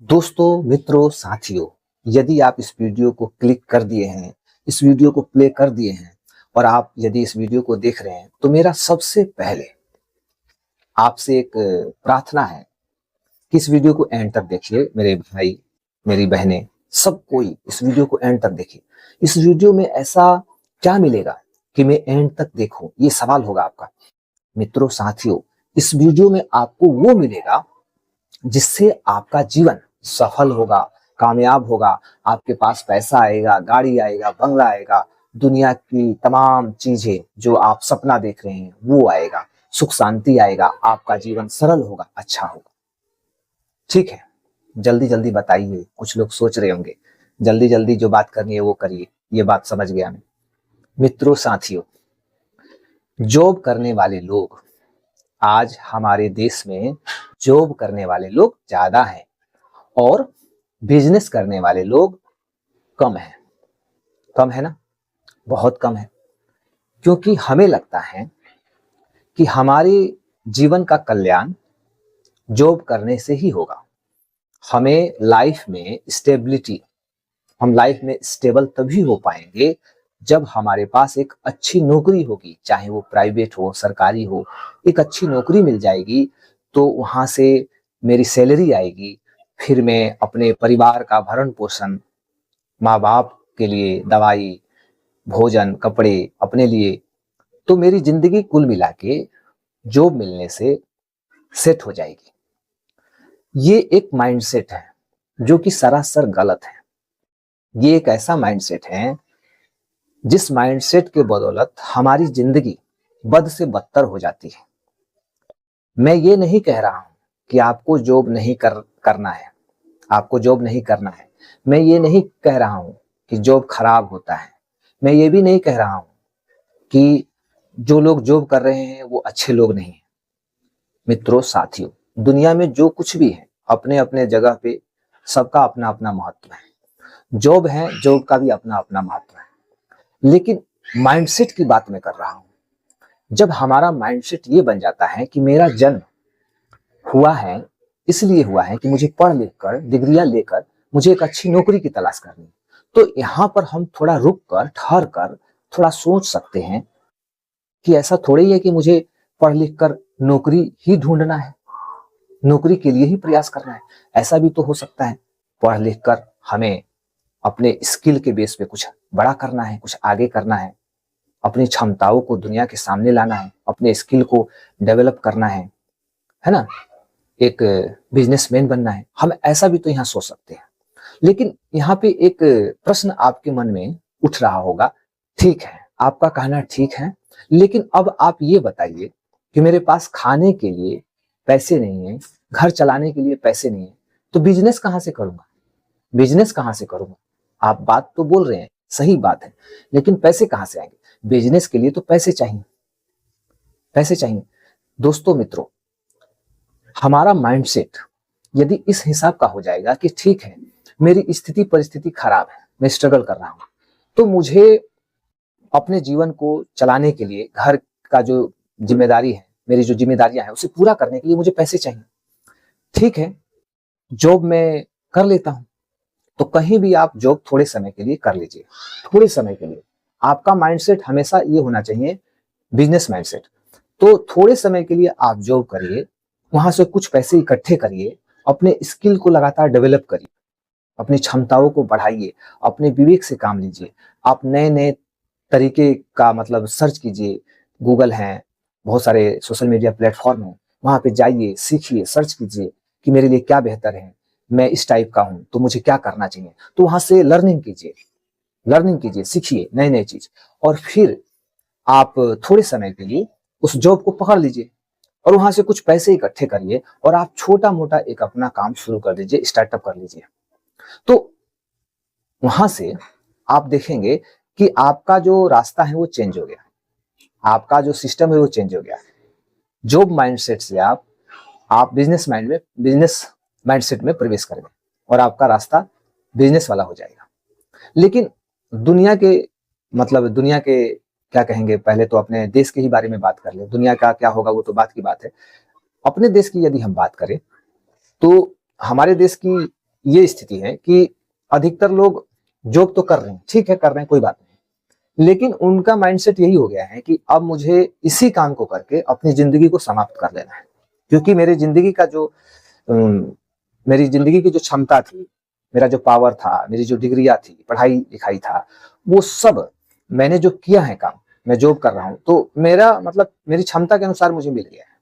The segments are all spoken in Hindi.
दोस्तों, मित्रों, साथियों, यदि आप इस वीडियो को क्लिक कर दिए हैं, इस वीडियो को प्ले कर दिए हैं और आप यदि इस वीडियो को देख रहे हैं, तो मेरा सबसे पहले आपसे एक प्रार्थना है कि इस वीडियो को एंड तक देखिए। मेरे भाई, मेरी बहनें, सब कोई इस वीडियो को एंड तक देखिए। इस वीडियो में ऐसा क्या मिलेगा कि मैं एंड तक देखूं? ये सवाल होगा आपका। मित्रों, साथियों, इस वीडियो में आपको वो मिलेगा जिससे आपका जीवन सफल होगा, कामयाब होगा, आपके पास पैसा आएगा, गाड़ी आएगा, बंगला आएगा, दुनिया की तमाम चीजें जो आप सपना देख रहे हैं वो आएगा, सुख शांति आएगा, आपका जीवन सरल होगा, अच्छा होगा। ठीक है, जल्दी जल्दी बताइए। कुछ लोग सोच रहे होंगे जल्दी जल्दी जो बात करनी है वो करिए। ये बात समझ गया मैं। मित्रों, साथियों, जॉब करने वाले लोग आज हमारे देश में जॉब करने वाले लोग ज्यादा हैं और बिजनेस करने वाले लोग कम हैं। कम है ना? बहुत कम है। क्योंकि हमें लगता है कि हमारे जीवन का कल्याण जॉब करने से ही होगा। हमें लाइफ में स्टेबिलिटी, हम लाइफ में स्टेबल तभी हो पाएंगे जब हमारे पास एक अच्छी नौकरी होगी, चाहे वो प्राइवेट हो, सरकारी हो। एक अच्छी नौकरी मिल जाएगी तो वहां से मेरी सैलरी आएगी, फिर मैं अपने परिवार का भरण पोषण, माँ बाप के लिए दवाई, भोजन, कपड़े, अपने लिए, तो मेरी जिंदगी कुल मिला के जॉब मिलने से सेट हो जाएगी। ये एक माइंडसेट है जो कि सरासर गलत है। ये एक ऐसा माइंडसेट है जिस माइंडसेट के बदौलत हमारी जिंदगी बद से बदतर हो जाती है। मैं ये नहीं कह रहा हूं कि आपको जॉब नहीं करना है, आपको जॉब नहीं करना है। मैं ये नहीं कह रहा हूं कि जॉब खराब होता है। मैं ये भी नहीं कह रहा हूं कि जो लोग जॉब कर रहे हैं वो अच्छे लोग नहीं हैं। मित्रों, साथियों, दुनिया में जो कुछ भी है अपने अपने जगह पे सबका अपना अपना महत्व है। जॉब है, जॉब का भी अपना अपना महत्व है। लेकिन माइंडसेट की बात मैं कर रहा हूं। जब हमारा माइंडसेट ये बन जाता है कि मेरा जन्म हुआ है, इसलिए हुआ है कि मुझे पढ़ लिख कर, डिग्रियां लेकर मुझे एक अच्छी नौकरी की तलाश करनी, तो यहाँ पर हम थोड़ा रुक कर, ठहर कर थोड़ा सोच सकते हैं कि ऐसा थोड़ी है कि मुझे पढ़ लिख कर नौकरी ही ढूंढना है, नौकरी के लिए ही प्रयास करना है। ऐसा भी तो हो सकता है पढ़ लिख कर हमें अपने स्किल के बेस पे कुछ बड़ा करना है, कुछ आगे करना है, अपनी क्षमताओं को दुनिया के सामने लाना है, अपने स्किल को डेवलप करना है ना, एक बिजनेसमैन बनना है। हम ऐसा भी तो यहाँ सोच सकते हैं। लेकिन यहाँ पे एक प्रश्न आपके मन में उठ रहा होगा। ठीक है, आपका कहना ठीक है, लेकिन अब आप ये बताइए कि मेरे पास खाने के लिए पैसे नहीं है, घर चलाने के लिए पैसे नहीं है, तो बिजनेस कहाँ से करूंगा? बिजनेस कहाँ से करूंगा? आप बात तो बोल रहे हैं, सही बात है, लेकिन पैसे कहाँ से आएंगे? बिजनेस के लिए तो पैसे चाहिए, पैसे चाहिए। दोस्तों, मित्रों, हमारा माइंडसेट यदि इस हिसाब का हो जाएगा कि ठीक है, मेरी स्थिति परिस्थिति खराब है, मैं स्ट्रगल कर रहा हूं, तो मुझे अपने जीवन को चलाने के लिए, घर का जो जिम्मेदारी है, मेरी जो जिम्मेदारियां हैं उसे पूरा करने के लिए मुझे पैसे चाहिए। ठीक है, जॉब मैं कर लेता हूं। तो कहीं भी आप जॉब थोड़े समय के लिए कर लीजिए, थोड़े समय के लिए। आपका माइंडसेट हमेशा ये होना चाहिए, बिजनेस माइंडसेट। तो थोड़े समय के लिए आप जॉब करिए, वहां से कुछ पैसे इकट्ठे करिए, अपने स्किल को लगातार डेवलप करिए, अपनी क्षमताओं को बढ़ाइए, अपने विवेक से काम लीजिए। आप नए नए तरीके का मतलब सर्च कीजिए। गूगल है, बहुत सारे सोशल मीडिया प्लेटफॉर्म है, वहां पे जाइए, सीखिए, सर्च कीजिए कि मेरे लिए क्या बेहतर है, मैं इस टाइप का हूं तो मुझे क्या करना चाहिए। तो वहां से लर्निंग कीजिए, लर्निंग कीजिए, सीखिए नए नए चीज, और फिर आप थोड़े समय के लिए उस जॉब को पकड़ लीजिए और वहां से कुछ पैसे इकट्ठे करिए और आप छोटा मोटा एक अपना काम शुरू कर दीजिए, स्टार्टअप कर लीजिए। तो वहां से आप देखेंगे कि आपका जो रास्ता है वो चेंज हो गया, आपका जो सिस्टम है वो चेंज हो गया। जॉब माइंडसेट से आप बिजनेस माइंडसेट में प्रवेश करेंगे और आपका रास्ता बिजनेस वाला हो जाएगा। लेकिन दुनिया के मतलब दुनिया के क्या कहेंगे, पहले तो अपने देश के ही बारे में बात कर ले। दुनिया का क्या होगा वो तो बात की बात है। अपने देश की यदि हम बात करें तो हमारे देश की ये स्थिति है कि अधिकतर लोग जॉब तो कर रहे हैं, ठीक है कर रहे हैं, कोई बात नहीं, लेकिन उनका माइंडसेट यही हो गया है कि अब मुझे इसी काम को करके अपनी जिंदगी को समाप्त कर लेना है, क्योंकि मेरी जिंदगी का जो मेरी जिंदगी की जो क्षमता थी, मेरा जो पावर था, मेरी जो डिग्रियां थी, पढ़ाई लिखाई था, वो सब मैंने जो किया है काम, मैं जॉब कर रहा हूँ, तो मेरा मतलब मेरी क्षमता के अनुसार मुझे मिल गया है,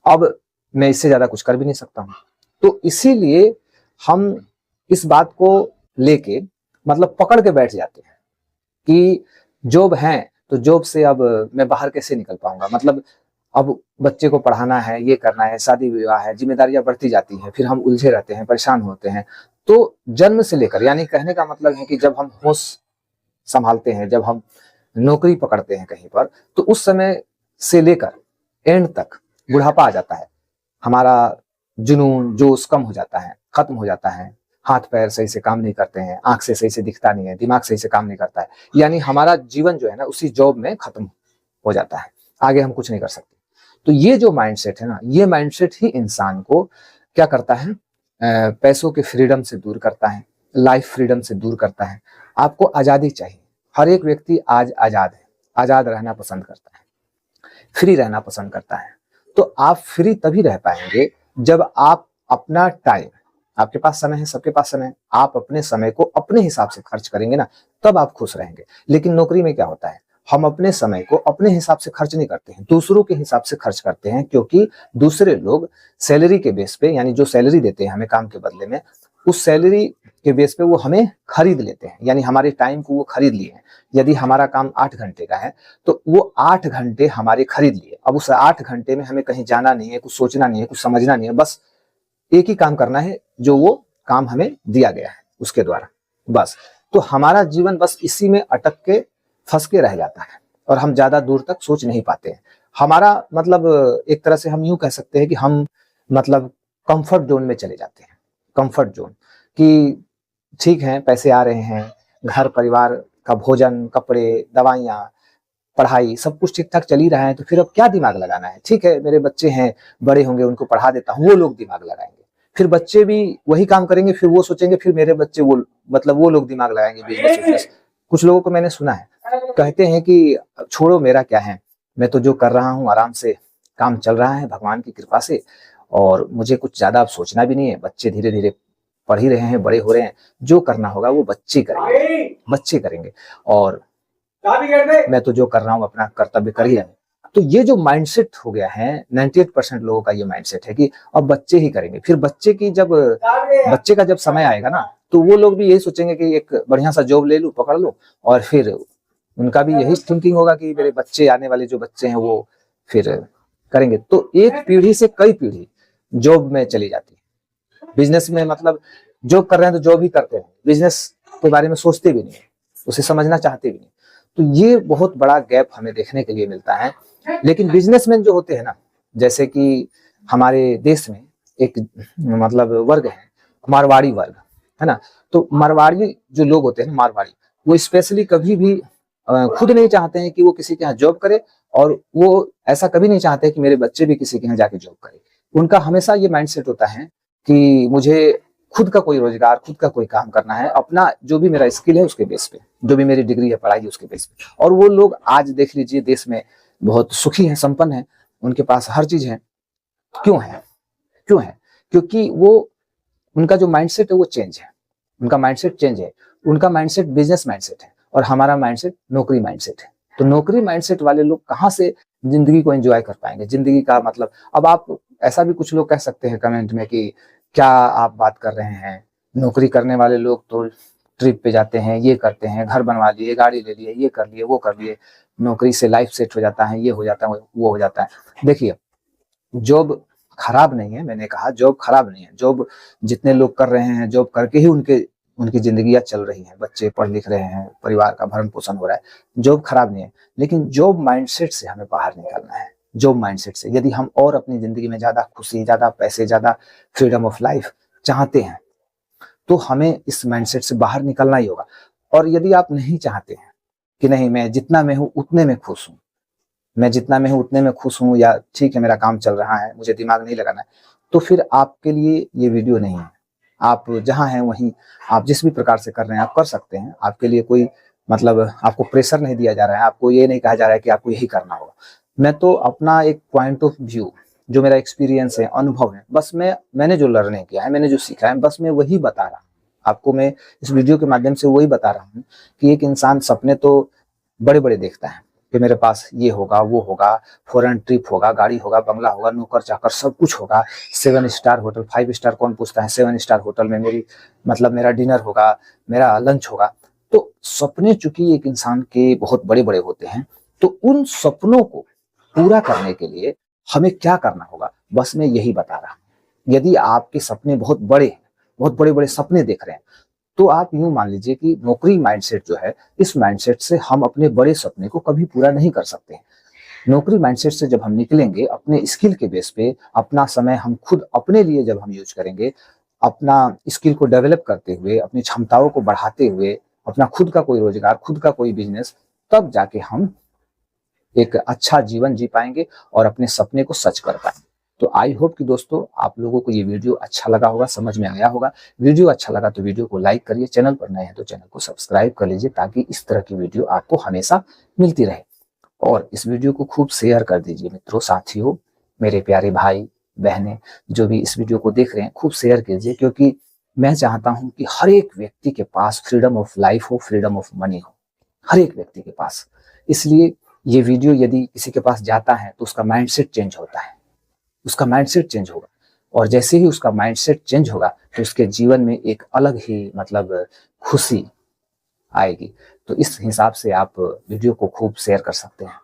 अब मैं इससे ज्यादा कुछ कर भी नहीं सकता हूँ। तो इसीलिए हम इस बात को लेके मतलब पकड़ के बैठ जाते हैं कि जॉब है तो जॉब से अब मैं बाहर कैसे निकल पाऊंगा, मतलब अब बच्चे को पढ़ाना है, ये करना है, शादी विवाह है, जिम्मेदारियां बढ़ती जाती हैं, फिर हम उलझे रहते हैं, परेशान होते हैं। तो जन्म से लेकर, यानी कहने का मतलब है कि जब हम होश संभालते हैं, जब हम नौकरी पकड़ते हैं कहीं पर, तो उस समय से लेकर एंड तक बुढ़ापा आ जाता है, हमारा जुनून जोश कम हो जाता है, खत्म हो जाता है, हाथ पैर सही से काम नहीं करते हैं, आंख से सही से दिखता नहीं है, दिमाग सही से काम नहीं करता है, यानी हमारा जीवन जो है ना उसी जॉब में खत्म हो जाता है, आगे हम कुछ नहीं कर सकते। तो ये जो माइंडसेट है ना, ये माइंडसेट ही इंसान को क्या करता है, पैसों के फ्रीडम से दूर करता है, लाइफ फ्रीडम से दूर करता है। आपको आजादी चाहिए, हर एक व्यक्ति आज आजाद है, आजाद रहना पसंद करता है, फ्री रहना पसंद करता है। तो आप फ्री तभी रह पाएंगे जब आप अपना टाइम, आपके पास समय है, सबके पास समय है, आप अपने समय को अपने हिसाब से खर्च करेंगे ना, तब आप खुश रहेंगे। लेकिन नौकरी में क्या होता है, हम अपने समय को अपने हिसाब से खर्च नहीं करते हैं, दूसरों के हिसाब से खर्च करते हैं, क्योंकि दूसरे लोग सैलरी के बेस पे, यानी जो सैलरी देते हैं हमें काम के बदले में, उस सैलरी के बेस पे वो हमें खरीद लेते हैं, यानी हमारे टाइम को वो खरीद लिए हैं। यदि हमारा काम 8 घंटे का है तो वो 8 घंटे हमारे खरीद लिए। अब उस 8 घंटे में हमें कहीं जाना नहीं है, कुछ सोचना नहीं है, कुछ समझना नहीं है, बस एक ही काम करना है जो वो काम हमें दिया गया है उसके द्वारा, बस। तो हमारा जीवन बस इसी में अटक के फंस के रह जाता है और हम ज्यादा दूर तक सोच नहीं पाते हैं। हमारा मतलब एक तरह से हम यूं कह सकते हैं कि हम मतलब कंफर्ट जोन में चले जाते हैं, कंफर्ट जोन, कि ठीक है पैसे आ रहे हैं, घर परिवार का भोजन, कपड़े, दवाइयाँ, पढ़ाई सब कुछ ठीक ठाक चल ही रहा है, तो फिर अब क्या दिमाग लगाना है, ठीक है मेरे बच्चे हैं, बड़े होंगे, उनको पढ़ा देता हूँ, वो लोग दिमाग लगाएंगे, फिर बच्चे भी वही काम करेंगे, फिर वो सोचेंगे फिर मेरे बच्चे वो मतलब वो लोग दिमाग लगाएंगे बिजनेस। कुछ लोगों को मैंने सुना है, कहते हैं कि छोड़ो मेरा क्या है, मैं तो जो कर रहा हूँ आराम से काम चल रहा है भगवान की कृपा से, और मुझे कुछ ज्यादा अब सोचना भी नहीं है, बच्चे धीरे धीरे पढ़ ही रहे हैं, बड़े हो रहे हैं, जो करना होगा वो बच्चे करेंगे, बच्चे करेंगे, और मैं तो जो कर रहा हूँ अपना कर्तव्य कर ही रहा हूँ। तो ये जो माइंडसेट हो गया है 98% लोगों का, ये माइंडसेट है कि अब बच्चे ही करेंगे। फिर बच्चे का जब समय आएगा ना, तो वो लोग भी यही सोचेंगे कि एक बढ़िया सा जॉब ले लूं, पकड़ लूं, और फिर उनका भी यही थिंकिंग होगा कि मेरे बच्चे, आने वाले जो बच्चे हैं वो फिर करेंगे। तो एक पीढ़ी से कई पीढ़ी जॉब में चली जाती है, बिजनेस में, मतलब जॉब कर रहे हैं तो जॉब ही करते हैं, बिजनेस के बारे में सोचते भी नहीं, उसे समझना चाहते भी नहीं। तो ये बहुत बड़ा गैप हमें देखने के लिए मिलता है। लेकिन बिजनेसमैन जो होते हैं ना, जैसे कि हमारे देश में एक मतलब वर्ग है, मारवाड़ी वर्ग, है ना। तो मारवाड़ी जो लोग होते हैं, मारवाड़ी, वो स्पेशली कभी भी खुद नहीं चाहते हैं कि वो किसी के यहाँ जॉब करे, और वो ऐसा कभी नहीं चाहते कि मेरे बच्चे भी किसी के यहाँ जाके जॉब करे। उनका हमेशा ये माइंडसेट होता है कि मुझे खुद का कोई रोजगार, खुद का कोई काम करना है, अपना जो भी मेरा स्किल है उसके बेस पे, जो भी मेरी डिग्री है, पढ़ाई है, उसके बेस पे। और वो लोग आज देख लीजिए देश में बहुत सुखी हैं, संपन्न हैं, उनके पास हर चीज है। क्यों है? क्यों है? क्योंकि वो, उनका जो माइंडसेट है वो चेंज है, उनका माइंडसेट चेंज है। उनका माइंडसेट बिजनेस माइंडसेट है और हमारा माइंडसेट नौकरी माइंडसेट है। तो नौकरी माइंडसेट वाले लोग कहाँ से जिंदगी को एंजॉय कर पाएंगे? जिंदगी का मतलब, अब आप ऐसा भी कुछ लोग कह सकते हैं कमेंट में कि क्या आप बात कर रहे हैं, नौकरी करने वाले लोग तो ट्रिप पे जाते हैं, ये करते हैं, घर बनवा लिए, गाड़ी ले लिए, ये कर लिए, वो कर लिए, नौकरी से लाइफ सेट हो जाता है, ये हो जाता है, वो हो जाता है। देखिए, जॉब खराब नहीं है, मैंने कहा जॉब खराब नहीं है, जॉब जितने लोग कर रहे हैं, जॉब करके ही उनकी जिंदगियां चल रही हैं, बच्चे पढ़ लिख रहे हैं, परिवार का भरण पोषण हो रहा है, जॉब खराब नहीं है। लेकिन जॉब माइंडसेट से हमें बाहर निकलना है, जॉब माइंडसेट से। यदि हम और अपनी जिंदगी में ज्यादा खुशी, ज्यादा पैसे, ज्यादा फ्रीडम ऑफ लाइफ चाहते हैं, तो हमें इस माइंडसेट से बाहर निकलना ही होगा। और यदि आप नहीं चाहते हैं कि नहीं मैं जितना मैं हूं उतने में खुश हूं, मैं जितना मैं हूं उतने में खुश हूं, या ठीक है मेरा काम चल रहा है, मुझे दिमाग नहीं लगाना है, तो फिर आपके लिए ये वीडियो नहीं है। आप जहाँ हैं वहीं आप जिस भी प्रकार से कर रहे हैं आप कर सकते हैं। आपके लिए कोई मतलब आपको प्रेशर नहीं दिया जा रहा है, आपको ये नहीं कहा जा रहा है कि आपको यही करना होगा। मैं तो अपना एक पॉइंट ऑफ व्यू, जो मेरा एक्सपीरियंस है, अनुभव है, बस मैंने जो लर्निंग किया है, मैंने जो सीखा है, बस मैं वही बता रहा हूँ आपको। मैं इस वीडियो के माध्यम से वही बता रहा हूँ कि एक इंसान सपने तो बड़े बड़े देखता है कि मेरे पास ये होगा, वो होगा, फॉरेन ट्रिप होगा, गाड़ी होगा, बंगला होगा, नौकर चाकर सब कुछ होगा, 7 स्टार होटल, 5 स्टार कौन पूछता है, 7 स्टार होटल में मेरी मतलब मेरा डिनर होगा, मेरा लंच होगा। तो सपने चूंकि एक इंसान के बहुत बड़े बड़े होते हैं, तो उन सपनों को पूरा करने के लिए हमें क्या करना होगा, बस मैं यही बता रहा हूँ। यदि आपके सपने बहुत बड़े हैं, बहुत बड़े बड़े सपने देख रहे हैं, तो आप यूं मान लीजिए कि नौकरी माइंडसेट जो है, इस माइंडसेट से हम अपने बड़े सपने को कभी पूरा नहीं कर सकते। नौकरी माइंडसेट से जब हम निकलेंगे, अपने स्किल के बेस पे अपना समय हम खुद अपने लिए जब हम यूज करेंगे, अपना स्किल को डेवलप करते हुए, अपनी क्षमताओं को बढ़ाते हुए, अपना खुद का कोई रोजगार, खुद का कोई बिजनेस, तब जाके हम एक अच्छा जीवन जी पाएंगे और अपने सपने को सच कर पाएंगे। तो आई होप कि दोस्तों आप लोगों को ये वीडियो अच्छा लगा होगा, समझ में आया होगा। वीडियो अच्छा लगा तो वीडियो को लाइक करिए, चैनल पर नए हैं तो चैनल को सब्सक्राइब कर लीजिए, ताकि इस तरह की वीडियो आपको हमेशा मिलती रहे। और इस वीडियो को खूब शेयर कर दीजिए मित्रों, साथियों, मेरे प्यारे भाई बहनें जो भी इस वीडियो को देख रहे हैं, खूब शेयर कीजिए, क्योंकि मैं चाहता हूं कि हर एक व्यक्ति के पास फ्रीडम ऑफ लाइफ हो, फ्रीडम ऑफ मनी हो, हर एक व्यक्ति के पास। इसलिए ये वीडियो यदि किसी के पास जाता है तो उसका माइंडसेट चेंज होता है, उसका माइंडसेट चेंज होगा, और जैसे ही उसका माइंडसेट चेंज होगा तो उसके जीवन में एक अलग ही मतलब खुशी आएगी। तो इस हिसाब से आप वीडियो को खूब शेयर कर सकते हैं।